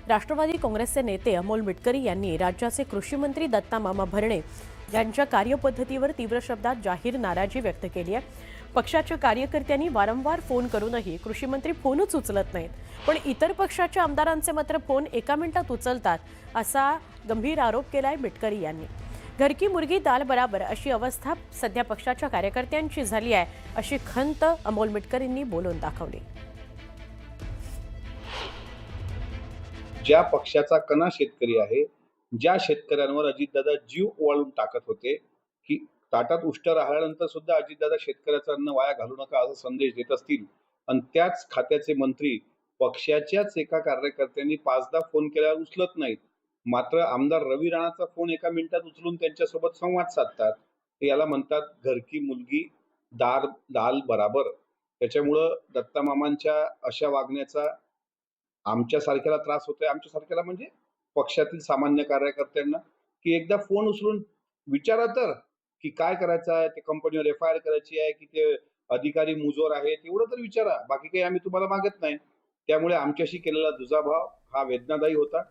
राष्ट्रवादी काँग्रेसचे नेते अमोल मिटकरी यांनी राज्याचे कृषी मंत्री दत्ता मामा भरणे यांच्या कार्यपद्धतीवर तीव्र शब्दात जाहीर नाराजी व्यक्त केली आहे। पक्षाच्या कार्यकर्त्यांनी वारंवार फोन करूनही कृषी मंत्री फोनच उचलत नाहीत, पण इतर पक्षाच्या आमदारांचे मात्र फोन एका मिनिटात उचलतात, असा गंभीर आरोप केलाय मिटकरी यांनी। घर की मुर्गी दाल बराबर अशी अवस्था सध्या पक्षाच्या कार्यकर्त्यांची झाली आहे, अशी खंत अमोल मिटकरींनी बोलून दाखवली। ज्या पक्षाचा कणा शेतकरी आहे, ज्या शेतकऱ्यांवर अजितदादा जीव ओवाळून टाकत होते, की ताटात उष्ट राहिल्यानंतर सुद्धा अजितदादा शेतकऱ्याचं अन्न वाया घालू नका असा संदेश देत असतील, आणि त्याच खात्याचे मंत्री पक्षाच्याच एका कार्यकर्त्यांनी 5दा फोन केल्यावर उचलत नाहीत, मात्र आमदार रवी राणाचा फोन एका मिनिटात उचलून त्यांच्यासोबत संवाद साधतात। याला म्हणतात घर की मुलगी दाल बराबर। त्याच्यामुळं दत्तामामांच्या अशा वागण्याचा आमच्यासारख्याला त्रास होतोय, आमच्यासारख्याला म्हणजे पक्षातील सामान्य कार्यकर्त्यांना, की एकदा फोन उचलून विचारा तर, की काय करायचं आहे, ते कंपनीवर एफ-आय-आर करायची आहे, की ते अधिकारी मुजोर आहेत, एवढं तर विचारा. बाकी काही आम्ही तुम्हाला मागत नाही. त्यामुळे आमच्याशी केलेला दुजाभाव हा वेदनादायी होता